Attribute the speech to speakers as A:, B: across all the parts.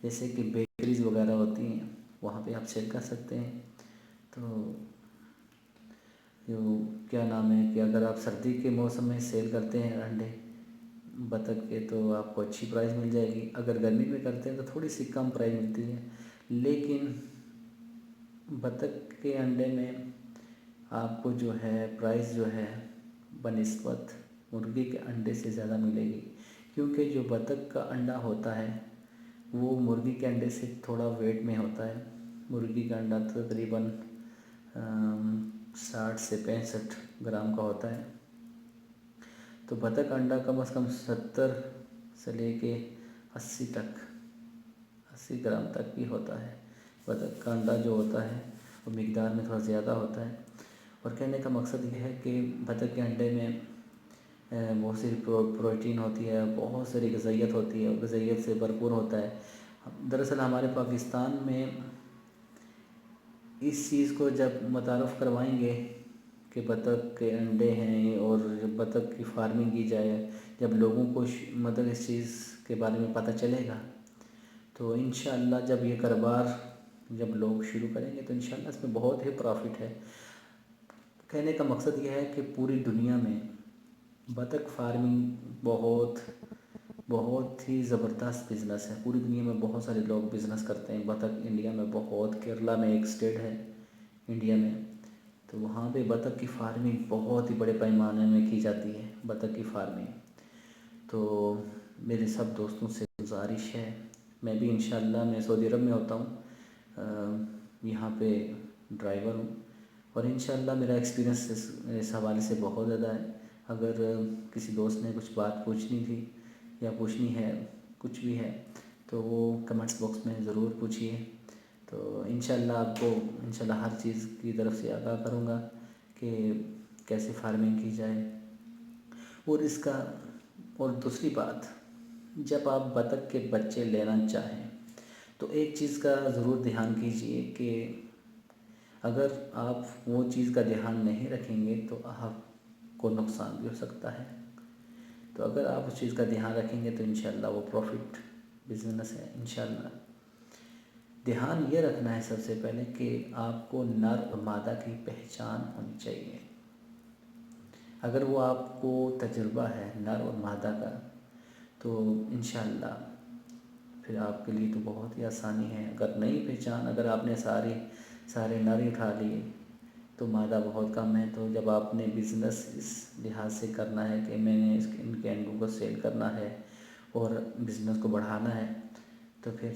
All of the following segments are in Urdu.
A: جیسے کہ بیکریز وغیرہ ہوتی ہیں وہاں پہ آپ سیل کر سکتے ہیں۔ تو کیا نام ہے کہ اگر آپ سردی کے موسم میں سیل کرتے ہیں انڈے بطخ کے تو آپ کو اچھی پرائز مل جائے گی، اگر گرمی میں کرتے ہیں تو تھوڑی سی کم پرائز ملتی ہے، لیکن بطخ کے انڈے میں آپ کو جو ہے پرائز جو ہے بنسبت مرغی کے انڈے سے زیادہ ملے گی، کیونکہ جو بطخ کا انڈا ہوتا ہے وہ مرغی کے انڈے سے تھوڑا ویٹ میں ہوتا ہے۔ مرغی کا انڈا تقریباً 60 سے 65 گرام کا ہوتا ہے، تو بطخ انڈا کم از کم 70 سے لے کے 80 گرام تک بھی ہوتا ہے۔ بطخ کا انڈا جو ہوتا ہے وہ مقدار میں تھوڑا زیادہ ہوتا ہے، اور کہنے کا مقصد یہ ہے کہ بطخ کے انڈے میں بہت سی پروٹین ہوتی ہے، بہت ساری غذائیت ہوتی ہے، غذائیت سے بھرپور ہوتا ہے۔ دراصل ہمارے پاکستان میں اس چیز کو جب متعارف کروائیں گے کہ بطخ کے انڈے ہیں اور بطخ کی فارمنگ کی جائے، جب لوگوں کو مطلب اس چیز کے بارے میں پتہ چلے گا تو انشاءاللہ جب یہ کاروبار جب لوگ شروع کریں گے تو انشاءاللہ اس میں بہت ہی پروفٹ ہے۔ کہنے کا مقصد یہ ہے کہ پوری دنیا میں بطخ فارمنگ بہت ہی زبردست بزنس ہے، پوری دنیا میں بہت سارے لوگ بزنس کرتے ہیں بطخ۔ انڈیا میں بہت، کیرلا میں ایک اسٹیٹ ہے انڈیا میں، تو وہاں پہ بطخ کی فارمنگ بہت ہی بڑے پیمانے میں کی جاتی ہے بطخ کی فارمنگ۔ تو میرے سب دوستوں سے گزارش ہے، میں بھی انشاءاللہ میں سعودی عرب میں ہوتا ہوں، یہاں پہ ڈرائیور ہوں، اور انشاءاللہ میرا ایکسپیرینس اس حوالے سے بہت زیادہ ہے۔ اگر کسی دوست نے کچھ بات پوچھنی تھی یا پوچھنی ہے، کچھ بھی ہے تو وہ کمنٹس باکس میں ضرور پوچھیے، تو انشاءاللہ آپ کو انشاءاللہ ہر چیز کی طرف سے آگاہ کروں گا کہ کیسے فارمنگ کی جائے۔ اور دوسری بات، جب آپ بطخ کے بچے لینا چاہیں تو ایک چیز کا ضرور دھیان کیجئے کہ اگر آپ وہ چیز کا دھیان نہیں رکھیں گے تو آپ کو نقصان بھی ہو سکتا ہے، تو اگر آپ اس چیز کا دھیان رکھیں گے تو انشاءاللہ وہ پروفٹ بزنس ہے انشاءاللہ۔ دھیان یہ رکھنا ہے سب سے پہلے کہ آپ کو نر اور مادہ کی پہچان ہونی چاہیے۔ اگر وہ آپ کو تجربہ ہے نر اور مادہ کا تو انشاءاللہ پھر آپ کے لیے تو بہت ہی آسانی ہے۔ اگر نہیں پہچان، اگر آپ نے سارے نر ہی اٹھا لیے تو مادہ بہت کم ہے، تو جب آپ نے بزنس اس لحاظ سے کرنا ہے کہ میں نے ان کے انڈوں کو سیل کرنا ہے اور بزنس کو بڑھانا ہے، تو پھر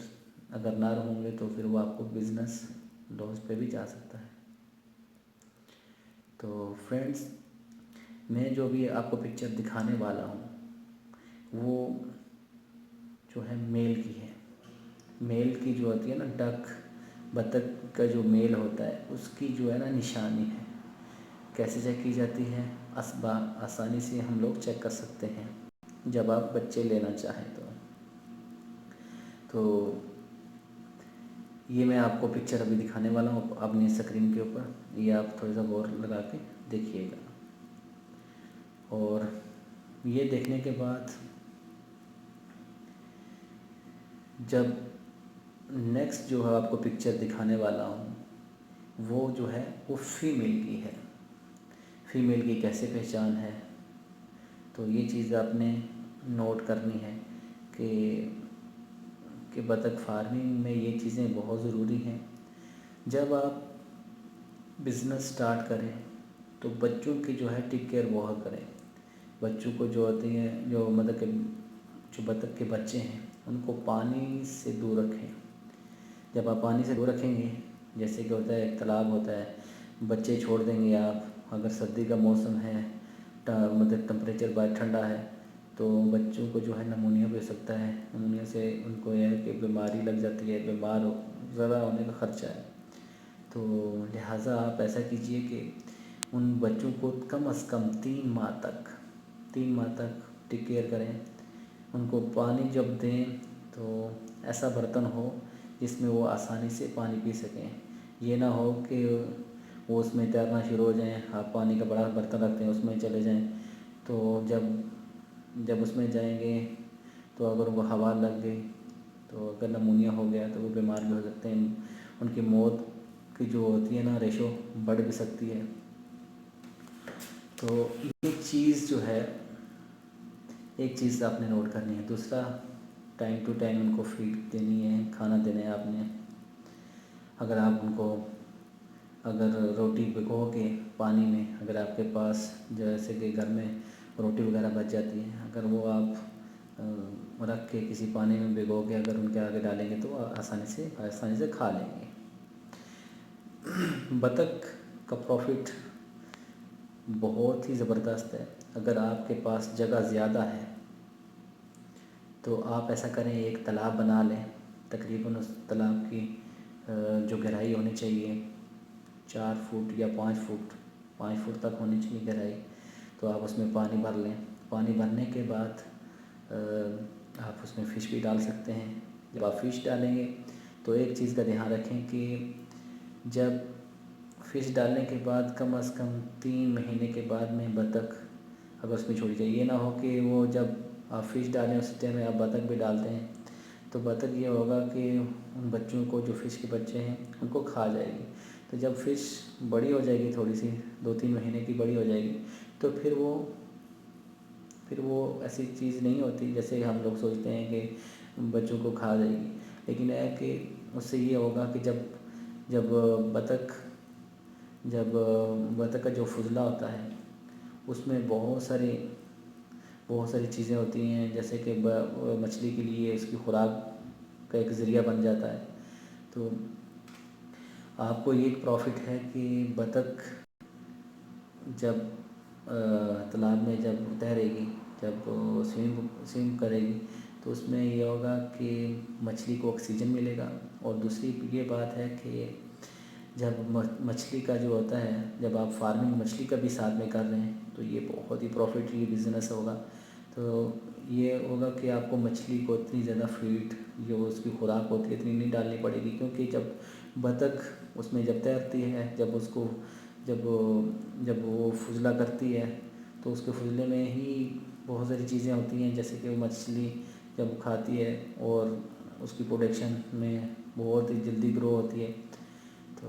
A: اگر نر ہوں گے تو پھر وہ آپ کو بزنس لاس پہ بھی جا سکتا ہے۔ تو فرینڈز، میں جو بھی آپ کو پکچر دکھانے والا ہوں وہ جو ہے میل کی ہے۔ میل کی جو ہوتی ہے نا، ڈک بطخ کا جو میل ہوتا ہے اس کی جو ہے نا نشانی ہے۔ کیسے چیک کی جاتی ہے؟ آسانی سے ہم لوگ چیک کر سکتے ہیں جب آپ بچے لینا چاہیں تو یہ میں آپ کو پکچر ابھی دکھانے والا ہوں اپنی اسکرین کے اوپر، یہ آپ تھوڑا سا غور لگا کے دیکھیے گا، اور یہ دیکھنے کے بعد جب نیکسٹ جو ہے آپ کو پکچر دکھانے والا ہوں وہ جو ہے وہ فیمیل کی ہے۔ فیمیل کی کیسے پہچان ہے تو یہ چیز آپ نے نوٹ کرنی ہے کہ بطخ فارمنگ میں یہ چیزیں بہت ضروری ہیں۔ جب آپ بزنس سٹارٹ کریں تو بچوں کی جو ہے ٹیک کیئر بہت کریں۔ بچوں کو جو ہوتی ہیں جو مطلب کہ جو بطخ کے بچے ہیں ان کو پانی سے دور رکھیں۔ جب آپ پانی سے دور رکھیں گے، جیسے کہ ہوتا ہے ایک تالاب ہوتا ہے، بچے چھوڑ دیں گے آپ، اگر سردی کا موسم ہے مطلب ٹمپریچر بہت ٹھنڈا ہے تو بچوں کو جو ہے نمونیا بھی ہو سکتا ہے، نمونیا سے ان کو یہ ہے کہ بیماری لگ جاتی ہے، بیمار زیادہ ہونے کا خرچہ ہے۔ تو لہٰذا آپ ایسا کیجئے کہ ان بچوں کو کم از کم 3 ماہ تک ٹیک کیئر کریں۔ ان کو پانی جب دیں تو ایسا برتن ہو جس میں وہ آسانی سے پانی پی سکیں، یہ نہ ہو کہ وہ اس میں تیرنا شروع ہو جائیں، آپ پانی کا بڑا برتن رکھتے ہیں اس میں چلے جائیں، تو جب اس میں جائیں گے تو اگر وہ ہوا لگ گئی تو اگر نمونیا ہو گیا تو وہ بیمار بھی ہو سکتے ہیں، ان کی موت کی جو ہوتی ہے نا ریشو بڑھ بھی سکتی ہے۔ تو یہ چیز جو ہے ایک چیز آپ نے نوٹ کرنی ہے۔ دوسرا، ٹائم ٹو ٹائم ان کو فیڈ دینی ہے، کھانا دینا ہے آپ نے۔ اگر آپ ان کو اگر روٹی بھگو کے پانی میں، اگر آپ کے پاس جیسے کہ گھر میں روٹی وغیرہ بچ جاتی ہے، اگر وہ آپ رکھ کے کسی پانی میں بھگو کے اگر ان کے آگے ڈالیں گے تو وہ آسانی سے کھا لیں گے۔ بطخ کا پروفٹ بہت ہی زبردست ہے۔ اگر آپ کے پاس جگہ زیادہ ہے تو آپ ایسا کریں، ایک تالاب بنا لیں، تقریباً اس تالاب کی جو گہرائی ہونی چاہیے 4 فٹ یا 5 فٹ تک ہونی چاہیے گہرائی۔ تو آپ اس میں پانی بھر لیں، پانی بھرنے کے بعد آپ اس میں فش بھی ڈال سکتے ہیں۔ جب آپ فش ڈالیں گے تو ایک چیز کا دھیان رکھیں کہ جب فش ڈالنے کے بعد کم از کم 3 مہینے کے بعد میں بطخ اگر اس میں چھوڑی جائے، یہ نہ ہو کہ وہ جب آپ فش ڈالیں اس ٹائم میں آپ بطخ بھی ڈالتے ہیں تو بطخ یہ ہوگا کہ ان بچوں کو، جو فش کے بچے ہیں، ان کو کھا جائے گی۔ تو جب فش بڑی ہو جائے گی، تھوڑی سی 2-3 مہینے کی بڑی ہو جائے گی، تو پھر وہ ایسی چیز نہیں ہوتی جیسے ہم لوگ سوچتے ہیں کہ بچوں کو کھا جائے گی، لیکن ہے کہ اس سے یہ ہوگا کہ جب بطخ کا جو فضلہ ہوتا ہے اس میں بہت ساری چیزیں ہوتی ہیں، جیسے کہ مچھلی کے لیے اس کی خوراک کا ایک ذریعہ بن جاتا ہے۔ تو آپ کو یہ پروفٹ ہے کہ بطخ جب تالاب میں جب تیرے گی، جب سوئم کرے گی، تو اس میں یہ ہوگا کہ مچھلی کو آکسیجن ملے گا۔ اور دوسری یہ بات ہے کہ جب مچھلی کا جو ہوتا ہے، جب آپ فارمنگ مچھلی کا بھی ساتھ میں کر رہے ہیں تو یہ بہت ہی پروفٹ یہ بزنس ہوگا۔ تو یہ ہوگا کہ آپ کو مچھلی کو اتنی زیادہ فیڈ جو اس کی خوراک ہوتی ہے اتنی نہیں ڈالنی پڑے گی، کیونکہ جب بطخ اس میں جب تیرتی ہے، جب وہ فضلہ کرتی ہے تو اس کے فضلے میں ہی بہت ساری چیزیں ہوتی ہیں، جیسے کہ مچھلی جب کھاتی ہے اور اس کی پروڈکشن میں بہت ہی جلدی گرو ہوتی ہے۔ تو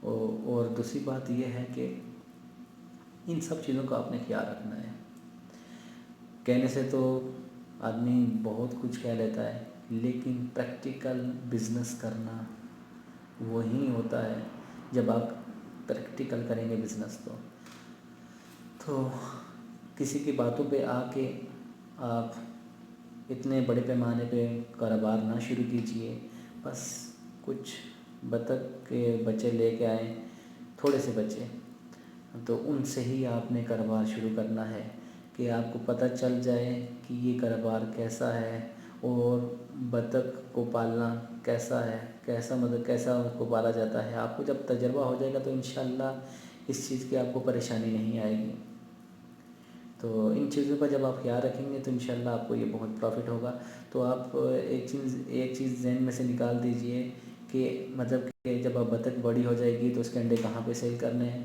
A: اور دوسری بات یہ ہے کہ ان سب چیزوں کا آپ نے خیال رکھنا ہے۔ کہنے سے تو آدمی بہت کچھ کہہ لیتا ہے، لیکن پریکٹیکل بزنس کرنا وہی ہوتا ہے جب آپ پریکٹیکل کریں گے بزنس تو کسی کی باتوں پہ آ کے آپ اتنے بڑے پیمانے پہ کاروبار نہ شروع کیجیے۔ بس کچھ بطخ کے بچے لے کے آئیں، تھوڑے سے بچے، تو ان سے ہی آپ نے کاروبار شروع کرنا ہے کہ آپ کو پتہ چل جائے کہ یہ کاروبار کیسا ہے اور بطخ کو پالنا کیسا ہے، کیسا اس کو پالا جاتا ہے۔ آپ کو جب تجربہ ہو جائے گا تو انشاءاللہ اس چیز کی آپ کو پریشانی نہیں آئے گی۔ تو ان چیزوں کا جب آپ خیال رکھیں گے تو انشاءاللہ آپ کو یہ بہت پروفٹ ہوگا۔ تو آپ ایک چیز ذہن میں سے نکال دیجئے کہ مطلب کہ جب آپ بطخ بڑی ہو جائے گی تو اس کے انڈے کہاں پہ سیل کرنے ہیں۔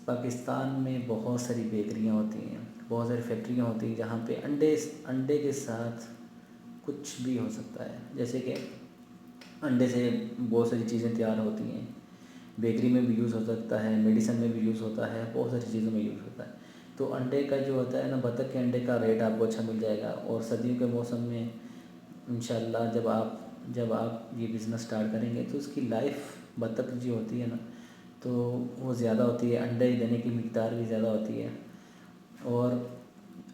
A: پاکستان میں بہت ساری بیکریاں ہوتی ہیں، بہت ساری فیکٹریاں ہوتی ہیں جہاں پہ انڈے کے ساتھ کچھ بھی ہو سکتا ہے، جیسے کہ انڈے سے بہت ساری چیزیں تیار ہوتی ہیں، بیکری میں بھی یوز ہو سکتا ہے، میڈیسن میں بھی یوز ہوتا ہے، بہت ساری چیزوں میں یوز ہوتا ہے۔ تو انڈے کا جو ہوتا ہے نا، بطخ کے انڈے کا ریٹ آپ کو اچھا مل جائے گا۔ اور سردیوں کے موسم میں انشاءاللہ جب آپ یہ بزنس سٹارٹ کریں گے تو اس کی لائف بطخ جو ہوتی ہے نا تو وہ زیادہ ہوتی ہے، انڈے دینے کی مقدار بھی زیادہ ہوتی ہے۔ اور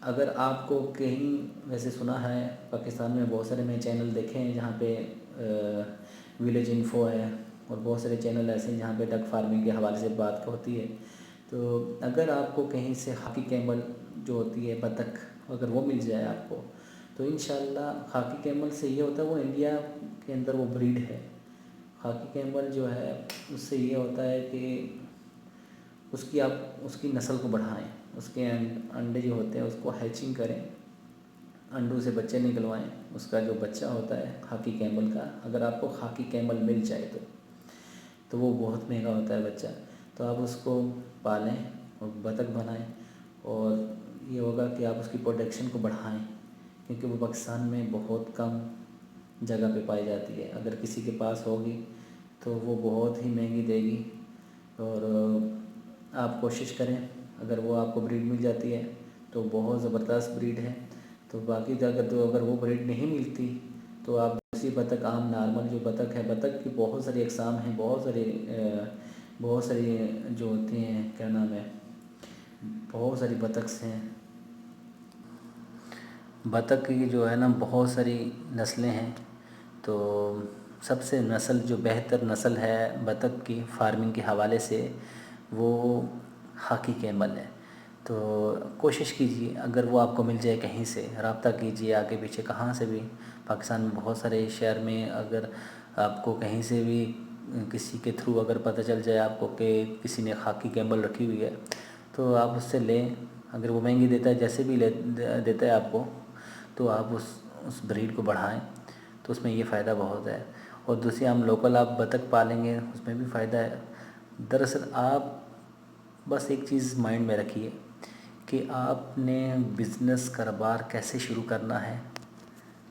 A: اگر آپ کو کہیں ویسے سنا ہے پاکستان میں بہت سارے میں چینل دیکھے ہیں جہاں پہ ولیج انفو ہے اور بہت سارے چینل ایسے ہیں جہاں پہ ڈک فارمنگ کے حوالے سے بات ہوتی ہے۔ تو اگر آپ کو کہیں سے خاکی کیمل جو ہوتی ہے بطخ، اگر وہ مل جائے آپ کو تو انشاءاللہ خاکی کیمل سے یہ ہوتا ہے، وہ انڈیا کے اندر وہ بریڈ ہے۔ خاکی کیمل جو ہے اس سے یہ ہوتا ہے کہ آپ اس کی نسل کو بڑھائیں، اس کے انڈے جو ہوتے ہیں اس کو ہیچنگ کریں، انڈوں سے بچے نکلوائیں، اس کا جو بچہ ہوتا ہے خاکی کیمل کا، اگر آپ کو خاکی کیمل مل جائے تو وہ بہت مہنگا ہوتا ہے بچہ، تو آپ اس کو پالیں اور بطخ بنائیں، اور یہ ہوگا کہ آپ اس کی پروڈکشن کو بڑھائیں، کیونکہ وہ پاکستان میں بہت کم جگہ پہ پائی جاتی ہے. اگر کسی کے پاس ہوگی تو وہ بہت ہی مہنگی دے گی. اور آپ کوشش کریں، اگر وہ آپ کو بریڈ مل جاتی ہے تو بہت زبردست بریڈ ہے. تو باقی اگر وہ بریڈ نہیں ملتی تو آپ دوسری بطخ عام نارمل جو بطخ ہے، بطخ کی بہت ساری اقسام ہیں، بہت ساری جو ہوتی ہیں، کیا نام ہے، بہت ساری بطخ ہیں. بطخ کی جو ہے نا بہت ساری نسلیں ہیں. تو سب سے جو بہتر نسل ہے بطخ کی فارمنگ کے حوالے سے وہ خاکی کیمل ہے. تو کوشش کیجیے اگر وہ آپ کو مل جائے کہیں سے رابطہ کیجیے، آگے پیچھے کہاں سے بھی. پاکستان میں بہت سارے شہر میں اگر آپ کو کہیں سے بھی کسی کے تھرو اگر پتہ چل جائے آپ کو کہ کسی نے خاکی کیمل رکھی ہوئی ہے تو آپ اس سے لیں. اگر وہ مہنگی دیتا ہے، جیسے بھی دیتا ہے آپ کو، تو آپ اس بریڈ کو بڑھائیں. تو اس میں یہ فائدہ بہت ہے. اور دوسری ہم لوکل آپ بطخ پالیں گے اس میں بھی فائدہ ہے. دراصل آپ بس ایک چیز مائنڈ میں رکھیے کہ آپ نے بزنس کاروبار کیسے شروع کرنا ہے،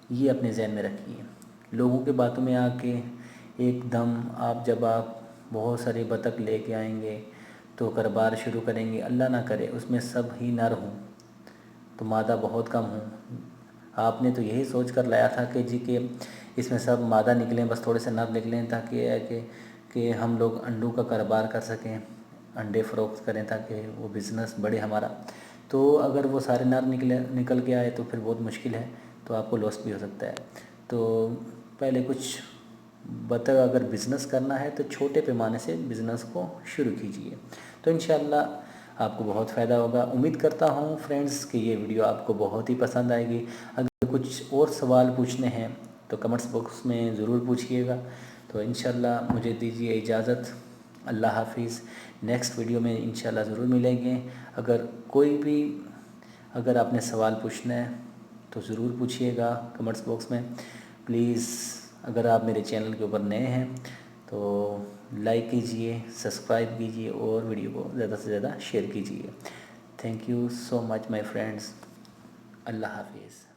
A: یہ اپنے ذہن میں رکھیے. لوگوں کے باتوں میں آ کے ایک دم جب آپ بہت ساری بطخ لے کے آئیں گے تو کاروبار شروع کریں گے، اللہ نہ کرے اس میں سب ہی نر ہوں تو مادہ بہت کم ہوں. آپ نے تو یہی سوچ کر لایا تھا کہ اس میں سب مادہ نکلیں، بس تھوڑے سے نر نکلیں، تاکہ یہ ہے کہ ہم لوگ انڈوں کا کاروبار کر سکیں، انڈے فروخت کریں تاکہ وہ بزنس بڑھے ہمارا. تو اگر وہ سارے نر نکل کے آئے تو پھر بہت مشکل ہے، تو آپ کو لاس بھی ہو سکتا ہے. تو پہلے کچھ بطخ اگر بزنس کرنا ہے تو چھوٹے پیمانے سے بزنس کو شروع کیجیے. تو انشاءاللہ آپ کو بہت فائدہ ہوگا. امید کرتا ہوں فرینڈز کہ یہ ویڈیو آپ کو بہت ہی پسند آئے گی. اگر کچھ اور سوال پوچھنے ہیں تو کمنٹس باکس میں ضرور پوچھیے گا. تو انشاءاللہ مجھے دیجیے اجازت. اللہ حافظ. نیکسٹ ویڈیو میں انشاءاللہ ضرور ملیں گے. اگر آپ نے سوال پوچھنا ہے تو ضرور پوچھیے گا کمنٹس باکس میں پلیز. اگر آپ میرے چینل کے اوپر نئے ہیں تو لائک کیجئے، سبسکرائب کیجئے اور ویڈیو کو زیادہ سے زیادہ شیئر کیجئے. Thank you so much my friends. اللہ حافظ.